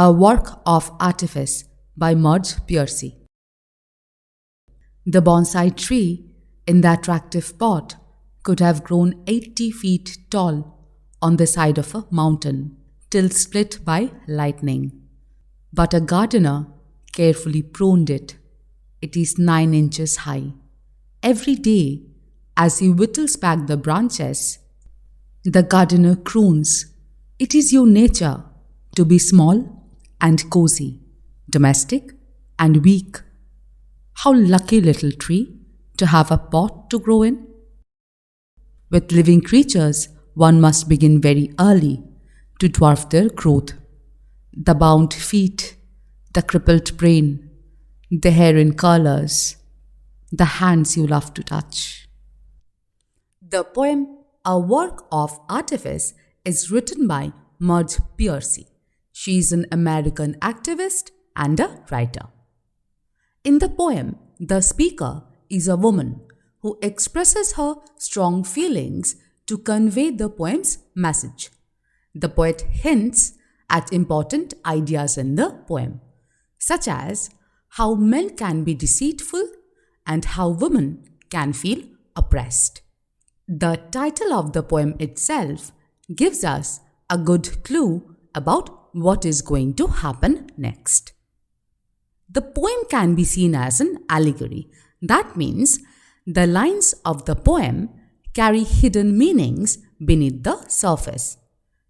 A Work of Artifice by Marge Piercy. The bonsai tree in the attractive pot could have grown 80 feet tall on the side of a mountain till split by lightning. But a gardener carefully pruned it. It is 9 inches high. Every day, as he whittles back the branches, the gardener croons, "It is your nature to be small and cozy, domestic and weak. How lucky little tree to have a pot to grow in." With living creatures, one must begin very early to dwarf their growth. The bound feet, the crippled brain, the hair in curlers, the hands you love to touch. The poem A Work of Artifice is written by Marge Piercy. She is an American activist and a writer. In the poem, the speaker is a woman who expresses her strong feelings to convey the poem's message. The poet hints at important ideas in the poem, such as how men can be deceitful and how women can feel oppressed. The title of the poem itself gives us a good clue about what is going to happen next. The poem can be seen as an allegory. That means the lines of the poem carry hidden meanings beneath the surface.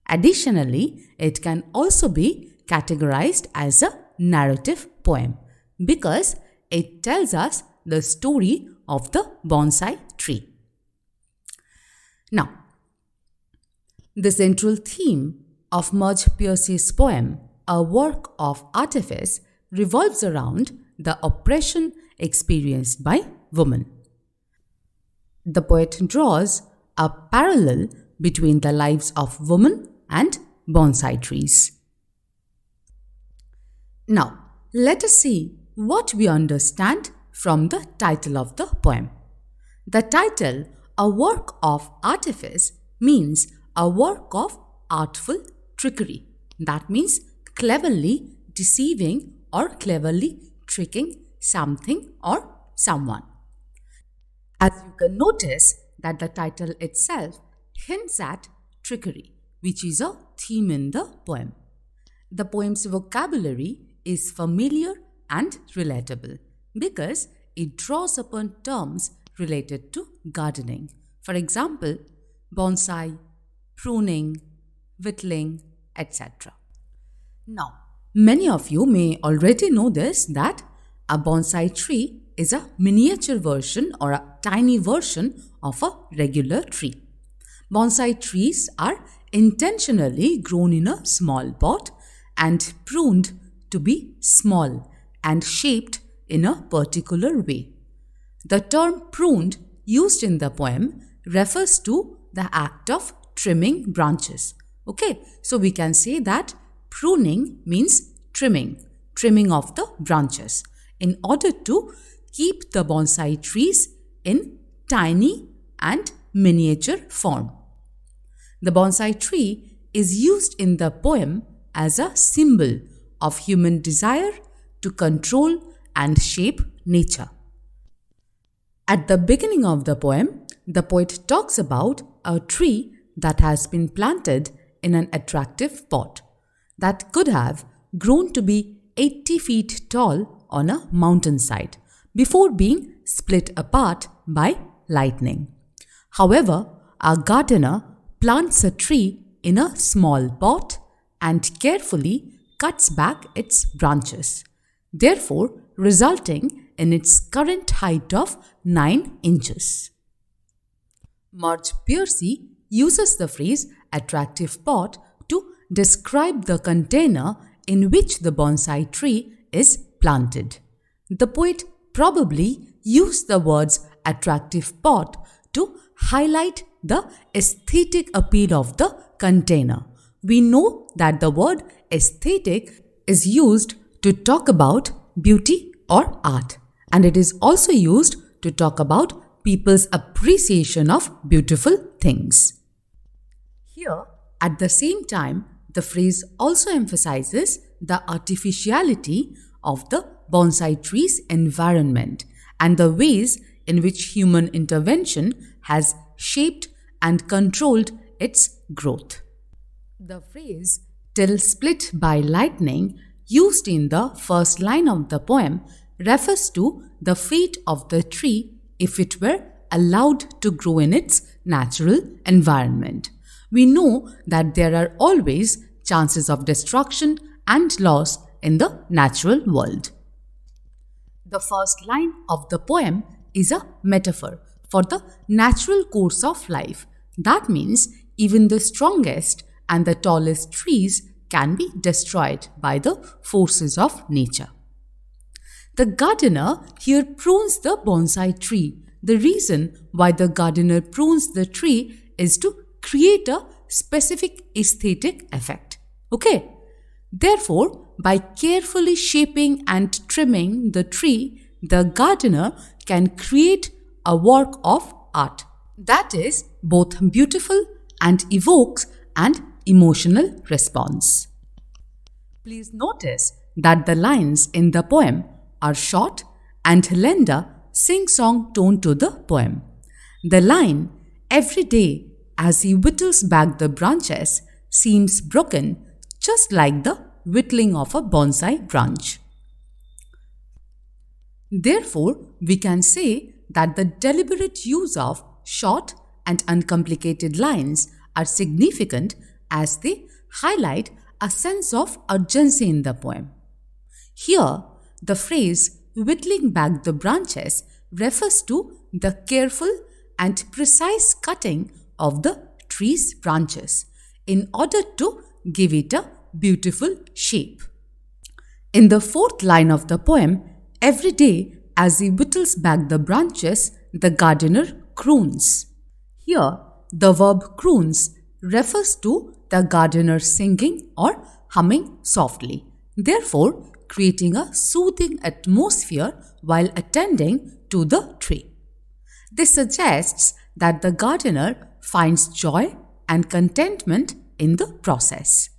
Additionally, it can also be categorized as a narrative poem because it tells us the story of the bonsai tree. Now, the central theme of Marge Piercy's poem, A Work of Artifice, revolves around the oppression experienced by women. The poet draws a parallel between the lives of women and bonsai trees. Now, let us see what we understand from the title of the poem. The title, A Work of Artifice, means a work of artful trickery. That means cleverly deceiving or cleverly tricking something or someone. As you can notice that the title itself hints at trickery, which is a theme in the poem. The poem's vocabulary is familiar and relatable because it draws upon terms related to gardening. For example, bonsai, pruning, whittling, etc. Now, many of you may already know this, that a bonsai tree is a miniature version or a tiny version of a regular tree. Bonsai trees are intentionally grown in a small pot and pruned to be small and shaped in a particular way. The term pruned used in the poem refers to the act of trimming branches. Okay, so we can say that pruning means trimming of the branches in order to keep the bonsai trees in tiny and miniature form. The bonsai tree is used in the poem as a symbol of human desire to control and shape nature. At the beginning of the poem, the poet talks about a tree that has been planted in an attractive pot that could have grown to be 80 feet tall on a mountainside before being split apart by lightning. However, a gardener plants a tree in a small pot and carefully cuts back its branches, therefore resulting in its current height of 9 inches. Marge Piercy uses the phrase attractive pot to describe the container in which the bonsai tree is planted. The poet probably used the words attractive pot to highlight the aesthetic appeal of the container. We know that the word aesthetic is used to talk about beauty or art, and it is also used to talk about people's appreciation of beautiful things. Here, at the same time, the phrase also emphasizes the artificiality of the bonsai tree's environment and the ways in which human intervention has shaped and controlled its growth. The phrase "till split by lightning," used in the first line of the poem, refers to the fate of the tree if it were allowed to grow in its natural environment. We know that there are always chances of destruction and loss in the natural world. The first line of the poem is a metaphor for the natural course of life. That means even the strongest and the tallest trees can be destroyed by the forces of nature. The gardener here prunes the bonsai tree. The reason why the gardener prunes the tree is to create a specific aesthetic effect. Okay? Therefore, by carefully shaping and trimming the tree, the gardener can create a work of art that is both beautiful and evokes an emotional response. Please notice that the lines in the poem are short and lend a sing-song tone to the poem. The line, "Every day as he whittles back the branches," seems broken, just like the whittling of a bonsai branch. Therefore, we can say that the deliberate use of short and uncomplicated lines are significant as they highlight a sense of urgency in the poem. Here, the phrase "whittling back the branches" refers to the careful and precise cutting of the tree's branches in order to give it a beautiful shape. In the fourth line of the poem, "Every day as he whittles back the branches, the gardener croons." Here, the verb croons refers to the gardener singing or humming softly, therefore creating a soothing atmosphere while attending to the tree. This suggests that the gardener finds joy and contentment in the process.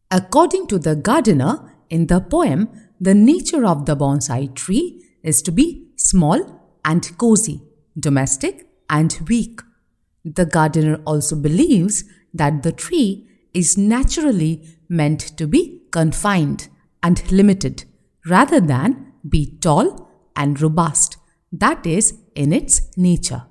According to the gardener, in the poem, the nature of the bonsai tree is to be small and cozy, domestic and weak. The gardener also believes that the tree is naturally meant to be confined and limited rather than be tall and robust, that is, in its nature.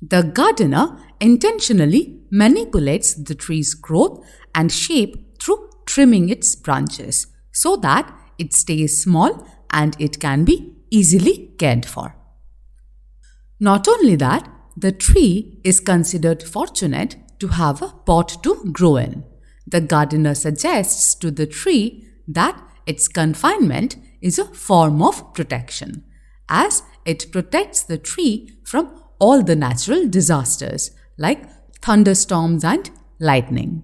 The gardener intentionally manipulates the tree's growth and shape through trimming its branches so that it stays small and it can be easily cared for. Not only that, the tree is considered fortunate to have a pot to grow in. The gardener suggests to the tree that its confinement is a form of protection, as it protects the tree from all the natural disasters like thunderstorms and lightning.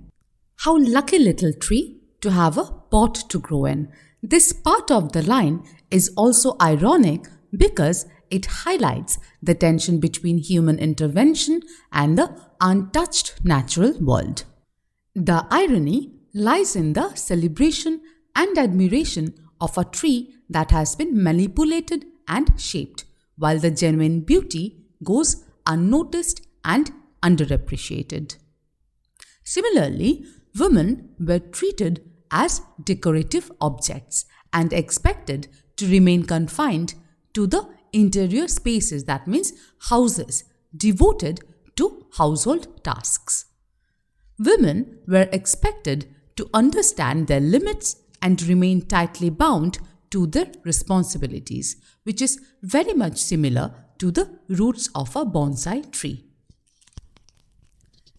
How lucky little tree to have a pot to grow in. This part of the line is also ironic because it highlights the tension between human intervention and the untouched natural world. The irony lies in the celebration and admiration of a tree that has been manipulated and shaped, while the genuine beauty goes unnoticed and underappreciated. Similarly, women were treated as decorative objects and expected to remain confined to the interior spaces, that means houses, devoted to household tasks. Women were expected to understand their limits and remain tightly bound to their responsibilities, which is very much similar to the roots of a bonsai tree.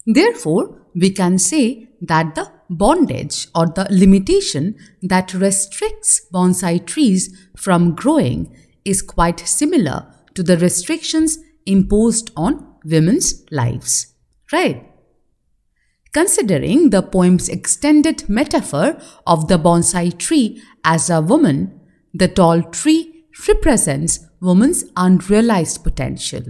Therefore, we can say that the bondage or the limitation that restricts bonsai trees from growing is quite similar to the restrictions imposed on women's lives, right? Considering the poem's extended metaphor of the bonsai tree as a woman, the tall tree represents woman's unrealized potential.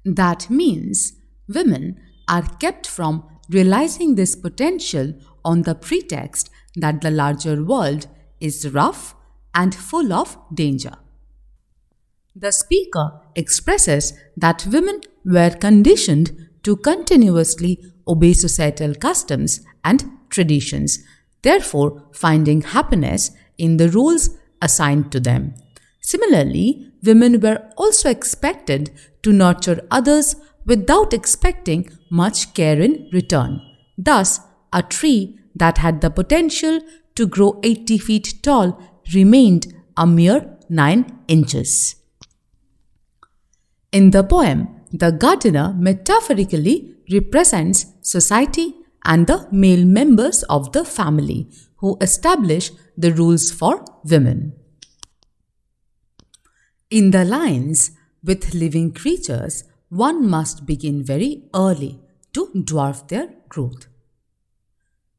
That means women are kept from realizing this potential on the pretext that the larger world is rough and full of danger. The speaker expresses that women were conditioned to continuously obey societal customs and traditions, therefore finding happiness in the roles assigned to them. Similarly, women were also expected to nurture others without expecting much care in return. Thus, a tree that had the potential to grow 80 feet tall remained a mere 9 inches. In the poem, the gardener metaphorically represents society and the male members of the family who establish the rules for women. In the lines, with living creatures, one must begin very early to dwarf their growth.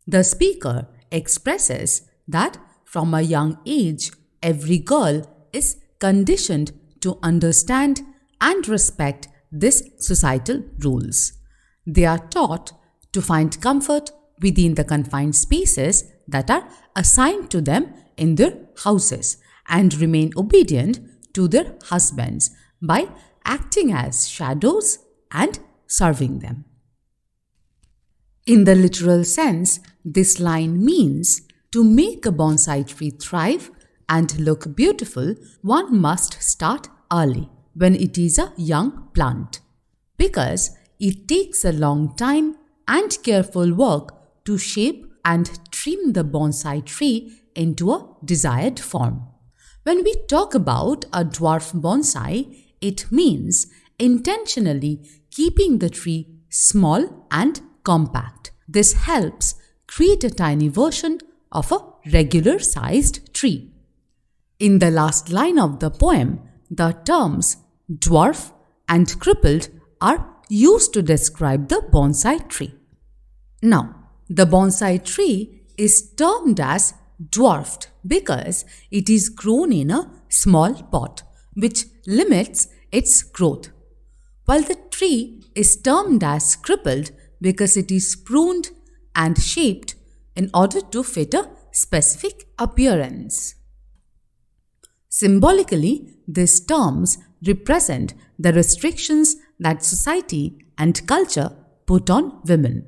The speaker expresses that from a young age, every girl is conditioned to understand and respect these societal rules. They are taught to find comfort within the confined spaces that are assigned to them in their houses and remain obedient to their husbands by acting as shadows and serving them. In the literal sense, this line means to make a bonsai tree thrive and look beautiful, one must start early when it is a young plant, because it takes a long time and careful work to shape and trim the bonsai tree into a desired form. When we talk about a dwarf bonsai, it means intentionally keeping the tree small and compact. This helps create a tiny version of a regular-sized tree. In the last line of the poem, the terms dwarf and crippled are used to describe the bonsai tree. Now, the bonsai tree is termed as dwarfed because it is grown in a small pot, which limits its growth, while the tree is termed as crippled because it is pruned and shaped in order to fit a specific appearance. Symbolically, these terms represent the restrictions that society and culture put on women.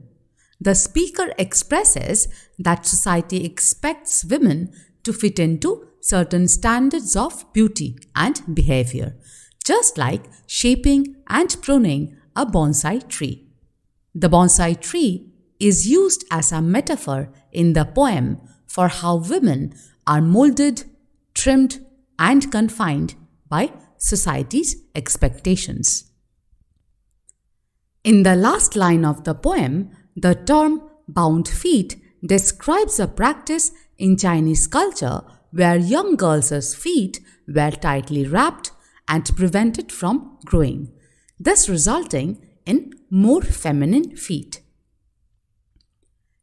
The speaker expresses that society expects women to fit into certain standards of beauty and behavior, just like shaping and pruning a bonsai tree. The bonsai tree is used as a metaphor in the poem for how women are molded, trimmed, and confined by society's expectations. In the last line of the poem, the term bound feet describes a practice in Chinese culture where young girls' feet were tightly wrapped and prevented from growing, thus resulting in more feminine feet.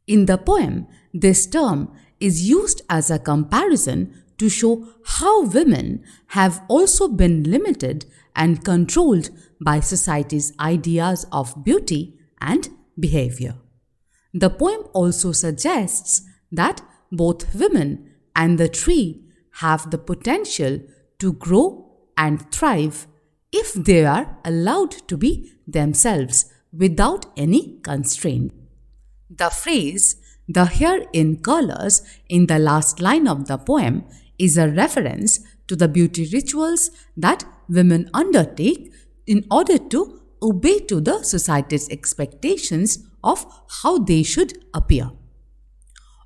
In the poem, this term is used as a comparison to show how women have also been limited and controlled by society's ideas of beauty and behavior. The poem also suggests that both women and the tree have the potential to grow and thrive if they are allowed to be themselves without any constraint. The phrase, "the hair in colors," in the last line of the poem is a reference to the beauty rituals that women undertake in order to obey to the society's expectations of how they should appear.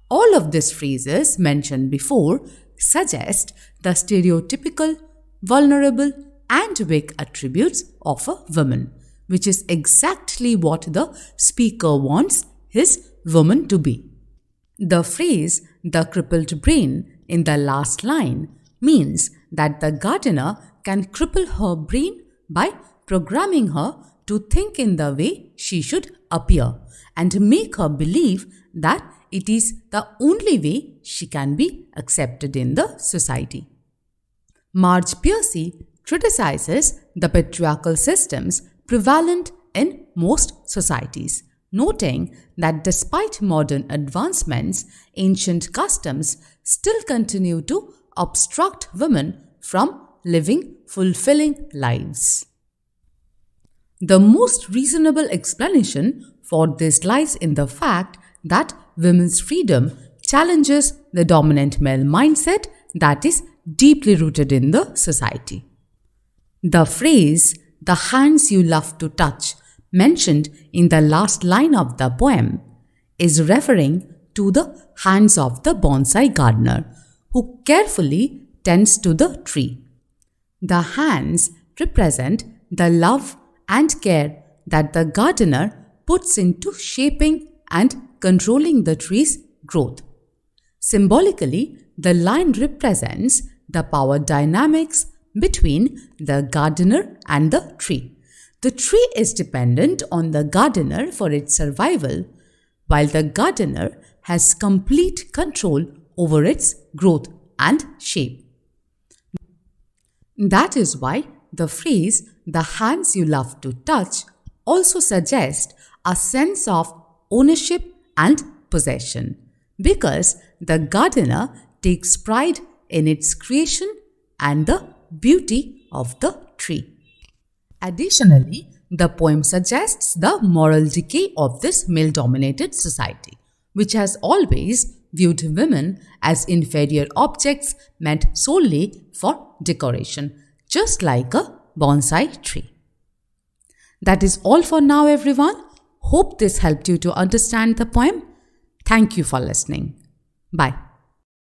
All of these phrases mentioned before suggest the stereotypical, vulnerable, and weak attributes of a woman, which is exactly what the speaker wants his woman to be. The phrase, "the crippled brain," in the last line means that the gardener can cripple her brain by programming her to think in the way she should appear and make her believe that it is the only way she can be accepted in the society. Marge Piercy criticizes the patriarchal systems prevalent in most societies, noting that despite modern advancements, ancient customs still continue to obstruct women from living fulfilling lives. The most reasonable explanation for this lies in the fact that women's freedom challenges the dominant male mindset that is deeply rooted in the society. The phrase, "the hands you love to touch," mentioned in the last line of the poem, is referring to the hands of the bonsai gardener who carefully tends to the tree. The hands represent the love and care that the gardener puts into shaping and controlling the tree's growth. Symbolically, the line represents the power dynamics between the gardener and the tree. The tree is dependent on the gardener for its survival, while the gardener has complete control over its growth and shape. That is why the phrase, "the hands you love to touch," also suggests a sense of ownership and possession, because the gardener takes pride in its creation and the beauty of the tree. Additionally, the poem suggests the moral decay of this male-dominated society, which has always viewed women as inferior objects meant solely for decoration, just like a bonsai tree. That is all for now, everyone. Hope this helped you to understand the poem. Thank you for listening. Bye.